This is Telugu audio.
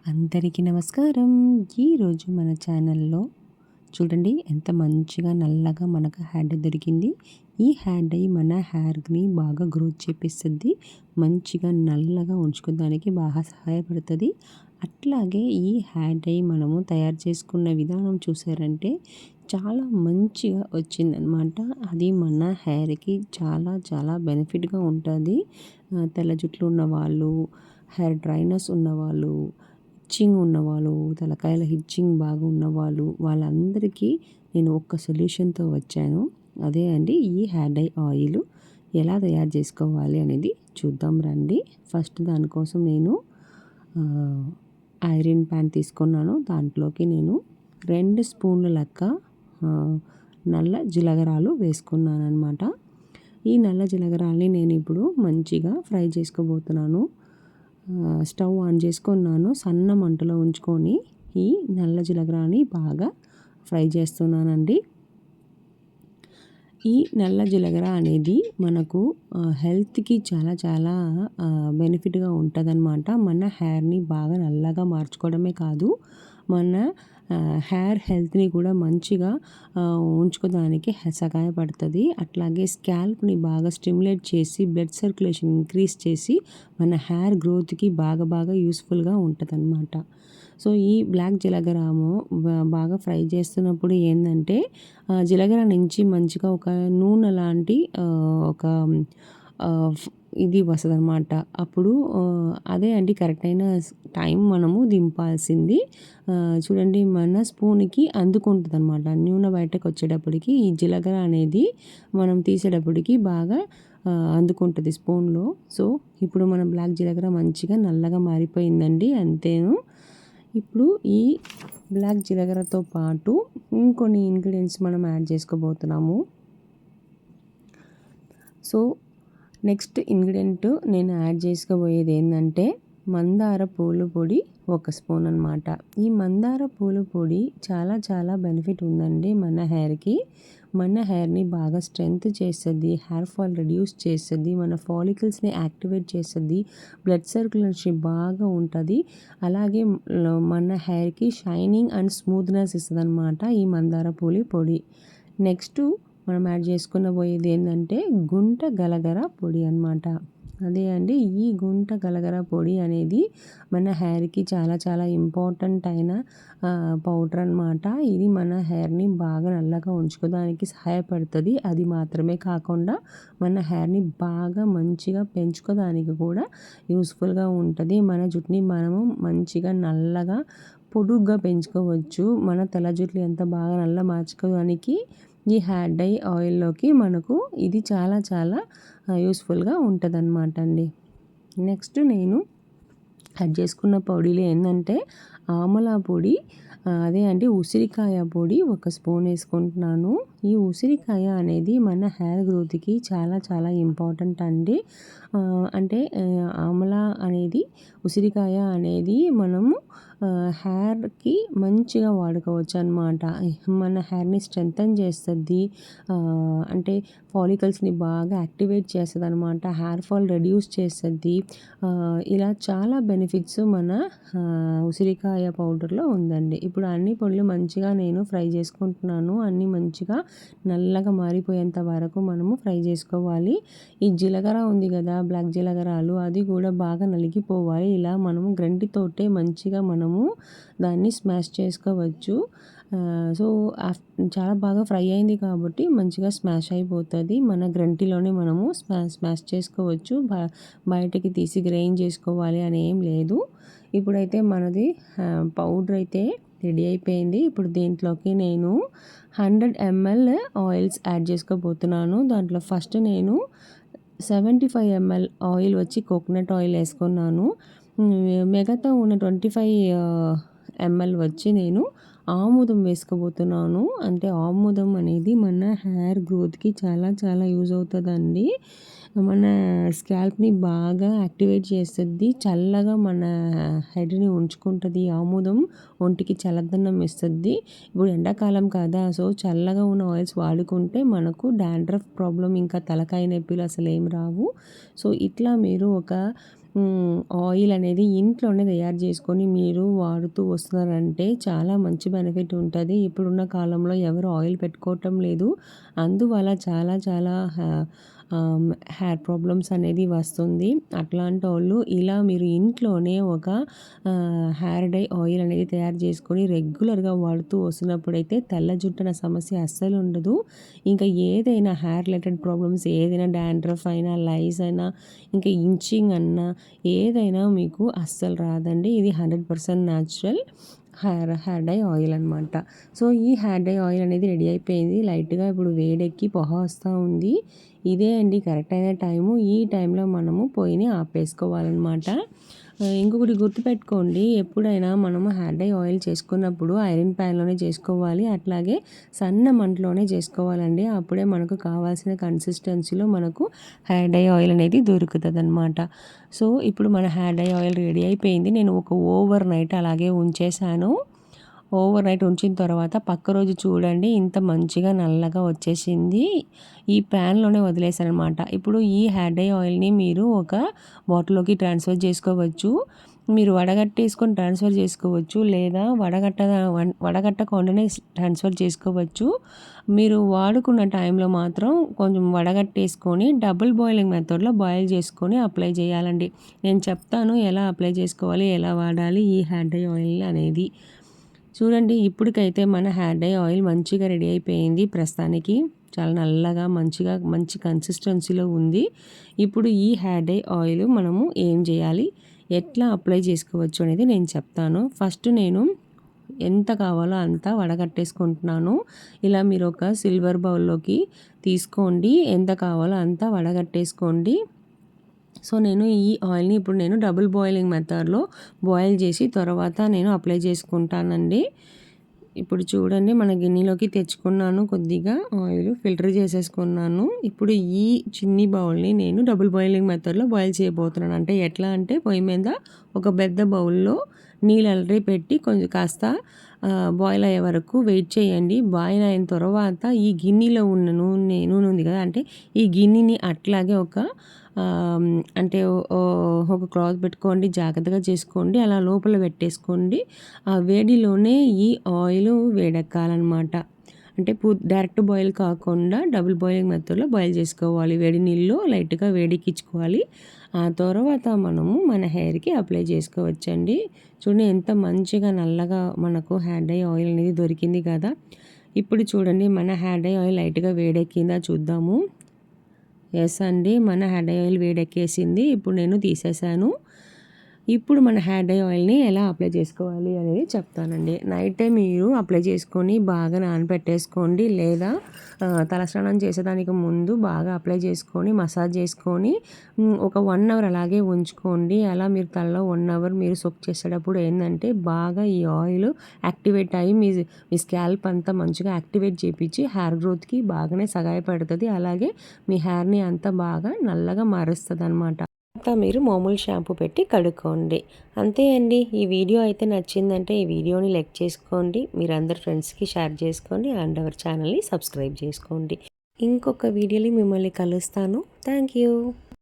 అందరికీ నమస్కారం. ఈరోజు మన ఛానల్‌లో చూడండి ఎంత మంచిగా నల్లగా మనకు హ్యార్ డై దొరికింది. ఈ హ్యార్ డై మన హ్యార్‌ని బాగా గ్రోత్ చేపిస్తది. మంచిగా నల్లగా ఉంచుకోవడానికి బాగా సహాయపడుతది. అట్లాగే ఈ హ్యార్ డై మనము తయారు చేసుకున్న విధానం చూసారంటే చాలా మంచిగా వచ్చిందనమాట. అది మన హెయిర్‌కి చాలా చాలా బెనిఫిట్‌గా ఉంటది. తెల్ల జుట్లు ఉన్నవాళ్ళు, హెయిర్ డ్రైనెస్ ఉన్నవాళ్ళు, ఇచ్చింగ్ ఉన్నవాళ్ళు, తలకాయల ఇచ్చింగ్ బాగా ఉన్నవాళ్ళు, వాళ్ళందరికీ నేను ఒక్క సొల్యూషన్‌తో వచ్చాను. అదే అండి ఈ హెయిర్ డై ఆయిల్ ఎలా తయారు చేసుకోవాలి అనేది చూద్దాం రండి. ఫస్ట్ దానికోసం నేను ఐరన్ ప్యాన్ తీసుకున్నాను. దాంట్లోకి నేను 2 స్పూన్ల లెక్క నల్ల జీలకర్రలు వేసుకున్నానన్నమాట. ఈ నల్ల జీలకర్రల్ని నేను ఇప్పుడు మంచిగా ఫ్రై చేసుకోబోతున్నాను. స్టవ్ ఆన్ చేసుకున్నాను. సన్న మంటలో ఉంచుకొని ఈ నల్ల జీలకర్రని బాగా ఫ్రై చేస్తున్నానండి. ఈ నల్ల జీలకర్ర అనేది మనకు హెల్త్‌కి చాలా చాలా బెనిఫిట్‌గా ఉంటదనమాట. మన హెయిర్‌ని బాగా నల్లగా మార్చుకోవడమే కాదు, మన హెయిర్ హెల్త్‌ని కూడా మంచిగా ఉంచుకోవడానికి సహాయపడుతుంది. అట్లాగే స్కాల్ప్‌ని బాగా స్టిమ్యులేట్ చేసి బ్లడ్ సర్క్యులేషన్ ఇంక్రీజ్ చేసి మన హెయిర్ గ్రోత్‌కి బాగా యూస్‌ఫుల్‌గా ఉంటదనమాట. సో ఈ బ్లాక్ జీలకర్రము బాగా ఫ్రై చేస్తున్నప్పుడు ఏందంటే జీలకర్ర నుంచి మంచిగా ఒక నూనె లాంటి ఒక ఇది వస్తదనమాట. అప్పుడు అదే అండి కరెక్ట్ అయిన టైం మనము దింపాల్సింది. చూడండి మన స్పూన్‌కి అందుకుంటదనమాట. నూనె బయటకు వచ్చేటప్పటికి ఈ జీలకర్ర అనేది మనం తీసేటప్పటికి బాగా అందుకుంటుంది స్పూన్‌లో. సో ఇప్పుడు మన బ్లాక్ జీలకర్ర మంచిగా నల్లగా మారిపోయిందండి. అంతేను. ఇప్పుడు ఈ బ్లాక్ జీలకర్రతో పాటు ఇంకొన్ని ఇంగ్రీడియంట్స్ మనం యాడ్ చేసుకోబోతున్నాము. సో నెక్స్ట్ ఇంగ్రీడియంట్ నేను యాడ్ చేసుకోబోయేది ఏంటంటే మందార పూల పొడి 1 స్పూన్ అనమాట. ఈ మందార పూల పొడి చాలా చాలా బెనిఫిట్ ఉందండి మన హెయిర్‌కి. మన హెయిర్‌ని బాగా స్ట్రెంగ్త్ చేస్తుంది, హెయిర్ ఫాల్ రెడ్యూస్ చేస్తుంది, మన ఫాలికల్స్ని యాక్టివేట్ చేస్తుంది, బ్లడ్ సర్క్యులేషన్ బాగా ఉంటుంది. అలాగే మన హెయిర్‌కి షైనింగ్ అండ్ స్మూత్నెస్ ఇస్తుంది అనమాట ఈ మందార పూల పొడి. నెక్స్ట్ మనం యాడ్ చేసుకున్న పోయేది ఏంటంటే గుంట గలగర పొడి అనమాట. అదే అండి ఈ గుంట గలగర పొడి అనేది మన హెయిర్‌కి చాలా చాలా ఇంపార్టెంట్ అయిన పౌడర్ అనమాట. ఇది మన హెయిర్‌ని బాగా నల్లగా ఉంచుకోవడానికి సహాయపడుతుంది. అది మాత్రమే కాకుండా మన హెయిర్‌ని బాగా మంచిగా పెంచుకోవడానికి కూడా యూస్ఫుల్గా ఉంటుంది. మన జుట్టుని మనము మంచిగా నల్లగా పొడుగ్గా పెంచుకోవచ్చు. మన తెల్ల జుట్లు ఎంత బాగా నల్ల మార్చుకోవడానికి ఈ హెయిర్ డై ఆయిల్లోకి మనకు ఇది చాలా చాలా యూస్ఫుల్గా ఉంటుందన్నమాట అండి. నెక్స్ట్ నేను యాడ్ చేసుకున్న పొడిలు ఏంటంటే ఆమలా పొడి, అదే అండి ఉసిరికాయ పొడి 1 స్పూన్ వేసుకుంటున్నాను. ఈ ఉసిరికాయ అనేది మన హెయిర్ గ్రోత్కి చాలా చాలా ఇంపార్టెంట్ అండి. అంటే ఆమలా అనేది ఉసిరికాయ అనేది మనము హెయిర్‌కి మంచిగా వాడుకోవచ్చు అనమాట. మన హెయిర్‌ని స్ట్రెంథెన్ చేస్తుంది. అంటే ఫాలికల్స్ని బాగా యాక్టివేట్ చేస్తుంది అనమాట. హెయిర్ ఫాల్ రెడ్యూస్ చేస్తుంది. ఇలా చాలా బెనిఫిట్స్ మన ఉసిరికాయ పౌడర్లో ఉందండి. ఇప్పుడు అన్ని పొడులు మంచిగా నేను ఫ్రై చేసుకుంటున్నాను. అన్నీ మంచిగా నల్లగా మారిపోయేంత వరకు మనము ఫ్రై చేసుకోవాలి. ఈ జీలకర్ర ఉంది కదా, బ్లాక్ జీలకర్రలు, అది కూడా బాగా నలిగిపోవాలి. ఇలా మనము గరిటెతోటే మంచిగా మనము దాన్ని స్మాష్ చేసుకోవచ్చు. సో చాలా బాగా ఫ్రై అయింది కాబట్టి మంచిగా స్మాష్ అయిపోతుంది. మన గరిటెలోనే మనము స్మాష్ చేసుకోవచ్చు. బయటకి తీసి గ్రైండ్ చేసుకోవాలి అని ఏం లేదు. ఇప్పుడైతే మనది పౌడర్ అయితే రెడీ అయిపోయింది. ఇప్పుడు దీంట్లోకి నేను 100 ml ఆయిల్స్ యాడ్ చేసుకోబోతున్నాను. దాంట్లో ఫస్ట్ నేను 75 ml ఆయిల్ వచ్చి కోకోనట్ ఆయిల్ వేసుకున్నాను. మిగతా ఉన్న 25 ml వచ్చి నేను ఆముదం వేసుకోబోతున్నాను. అంటే ఆముదం అనేది మన హెయిర్ గ్రోత్కి చాలా చాలా యూజ్ అవుతుందండి. మన స్కాల్ప్ని బాగా యాక్టివేట్ చేస్తుంది. చల్లగా మన హెడ్ని ఉంచుకుంటుంది. ఆముదం ఒంటికి చల్లదనం ఇస్తుంది. ఇప్పుడు ఎండాకాలం కదా, సో చల్లగా ఉన్న ఆయిల్స్ వాడుకుంటే మనకు డాండ్రఫ్ ప్రాబ్లం ఇంకా తలకాయ నొప్పులు అసలు ఏం రావు. సో ఇట్లా మీరు ఒక ఆయిల్ అనేది ఇంట్లోనే తయారు చేసుకొని మీరు వాడుతూ వస్తున్నారంటే చాలా మంచి బెనిఫిట్ ఉంటుంది. ఇప్పుడున్న కాలంలో ఎవరు ఆయిల్ పెట్టుకోవటం లేదు. అందువల్ల చాలా చాలా హెయిర్ ప్రాబ్లమ్స్ అనేది వస్తుంది. అట్లాంటోళ్ళు ఇలా మీరు ఇంట్లోనే ఒక హెయిర్ డై ఆయిల్ అనేది తయారు చేసుకొని రెగ్యులర్‌గా వాడుతూ వస్తున్నప్పుడైతే తెల్ల జుట్టన సమస్య అస్సలు ఉండదు. ఇంకా ఏదైనా హెయిర్ రిలేటెడ్ ప్రాబ్లమ్స్ ఏదైనా డాండ్రఫ్ అయినా, లైస్ అయినా, ఇంకా ఇంచింగ్ అన్నా ఏదైనా మీకు అస్సలు రాదండి. ఇది 100% న్యాచురల్ హెయిర్ డై ఆయిల్ అనమాట. సో, ఈ హెయిర్ డై ఆయిల్ అనేది రెడీ అయిపోయింది. లైట్‌గా ఇప్పుడు వేడెక్కి పొగ వస్తూ ఉంది. ఇదే అండి కరెక్ట్ అయిన టైము. ఈ టైంలో మనము పొయ్యిని ఆపేసుకోవాలన్నమాట. ఇంకొకటి గుర్తుపెట్టుకోండి, ఎప్పుడైనా మనము హెయిర్ డై ఆయిల్ చేసుకున్నప్పుడు ఐరన్ ప్యాన్‌లోనే చేసుకోవాలి. అట్లాగే సన్న మంటలోనే చేసుకోవాలండి. అప్పుడే మనకు కావాల్సిన కన్సిస్టెన్సీలో మనకు హెయిర్ డై ఆయిల్ అనేది దొరుకుతదనమాట. సో, ఇప్పుడు మన హెయిర్ డై ఆయిల్ రెడీ అయిపోయింది. నేను ఒక ఓవర్ నైట్ అలాగే ఉంచేసాను. ఓవర్ నైట్ ఉంచిన తర్వాత పక్క రోజు చూడండి ఇంత మంచిగా నల్లగా వచ్చేసింది. ఈ ప్యాన్‌లోనే వదిలేసాననమాట. ఇప్పుడు ఈ హెయిర్ డై ఆయిల్‌ని మీరు ఒక బాటిల్‌లోకి ట్రాన్స్‌ఫర్ చేసుకోవచ్చు. మీరు వడగట్టేసుకొని ట్రాన్స్‌ఫర్ చేసుకోవచ్చు. లేదా వడగట్టకుండానే ట్రాన్స్‌ఫర్ చేసుకోవచ్చు. మీరు వాడుకున్న టైంలో మాత్రం కొంచెం వడగట్టేసుకొని డబుల్ బాయిలింగ్ మెథడ్‌లో బాయిల్ చేసుకొని అప్లై చేయాలండి. నేను చెప్తాను ఎలా అప్లై చేసుకోవాలి, ఎలా వాడాలి ఈ హెయిర్ డై ఆయిల్ అనేది. చూడండి ఇప్పటికైతే మన హెయిర్ డై ఆయిల్ మంచిగా రెడీ అయిపోయింది. ప్రస్తుతానికి చాలా నల్లగా మంచి కన్సిస్టెన్సీలో ఉంది. ఇప్పుడు ఈ హెయిర్ డై ఆయిల్ మనము ఏం చేయాలి, ఎట్లా అప్లై చేసుకోవచ్చు అనేది నేను చెప్తాను. ఫస్ట్ నేను ఎంత కావాలో అంత వడగట్టేసుకుంటున్నాను. ఇలా మీరు ఒక సిల్వర్ బౌల్లోకి తీసుకోండి. ఎంత కావాలో అంత వడగట్టేసుకోండి. సో, నేను ఈ ఆయిల్‌ని ఇప్పుడు నేను డబుల్ బాయిలింగ్ మెథడ్‌లో బాయిల్ చేసి తర్వాత నేను అప్లై చేసుకుంటానండి. ఇప్పుడు చూడండి మన గిన్నెలోకి తెచ్చుకున్నాను, కొద్దిగా ఆయిల్ ఫిల్టర్ చేసేసుకున్నాను. ఇప్పుడు ఈ చిన్ని బౌల్‌ని నేను డబుల్ బాయిలింగ్ మెథడ్‌లో బాయిల్ చేయబోతున్నాను. అంటే ఎట్లా అంటే పొయ్యి మీద ఒక పెద్ద బౌల్‌లో నీళ్ళు అలరి పెట్టి కొంచెం కాస్త బాయిల్ అయ్యే వరకు వెయిట్ చేయండి. బాయిల్ అయిన తర్వాత ఈ గిన్నెలో ఉన్న నూనె ఉంది కదా, అంటే ఈ గిన్నెని అట్లాగే అంటే ఒక క్లాత్ పెట్టుకోండి, జాగ్రత్తగా చేసుకోండి. అలా లోపల పెట్టేసుకోండి. ఆ వేడిలోనే ఈ ఆయిల్ వేడెక్కాలన్నమాట. అంటే డైరెక్ట్ బాయిల్ కాకుండా డబుల్ బాయిలింగ్ మెథడ్‌లో బాయిల్ చేసుకోవాలి. వేడి నీళ్ళలో లైట్‌గా వేడెక్కించుకోవాలి. ఆ తర్వాత మనము మన హెయిర్‌కి అప్లై చేసుకోవచ్చండి. చూడండి ఎంత మంచిగా నల్లగా మనకు హెయిర్ డై ఆయిల్ అనేది దొరికింది కదా. ఇప్పుడు చూడండి మన హెయిర్ డై ఆయిల్ లైట్‌గా వేడెక్కిందా చూద్దాము. ఎస్ అండి, మన హెయిర్ డై ఆయిల్ వేడెక్కేసింది. ఇప్పుడు నేను తీసేసాను. ఇప్పుడు మన హెయిర్ డై ఆయిల్‌ని ఎలా అప్లై చేసుకోవాలి అనేది చెప్తానండి. నైటే మీరు అప్లై చేసుకొని బాగా నానబెట్టేసుకోండి. లేదా తలస్నానం చేసేదానికి ముందు బాగా అప్లై చేసుకొని మసాజ్ చేసుకొని ఒక 1 అవర్ అలాగే ఉంచుకోండి. అలా మీరు తలలో 1 అవర్ మీరు సోక్ చేసేటప్పుడు ఏందంటే బాగా ఈ ఆయిల్ యాక్టివేట్ అయ్యి మీ స్కాల్ప్ అంతా మంచిగా యాక్టివేట్ చేపించి హెయిర్ గ్రోత్‌కి బాగానే సహాయపడుతుంది. అలాగే మీ హెయిర్‌ని అంతా బాగా నల్లగా మారుస్తదనమాట. అంతా మీరు మామూలు షాంపూ పెట్టి కడుక్కోండి. అంతే అండి. ఈ వీడియో అయితే నచ్చిందంటే ఈ వీడియోని లైక్ చేసుకోండి. మీరందరు ఫ్రెండ్స్‌కి షేర్ చేసుకోండి. అండ్ అవర్ ఛానల్‌ని సబ్స్క్రైబ్ చేసుకోండి. ఇంకొక వీడియోలో మిమ్మల్ని కలుస్తాను. Thank you.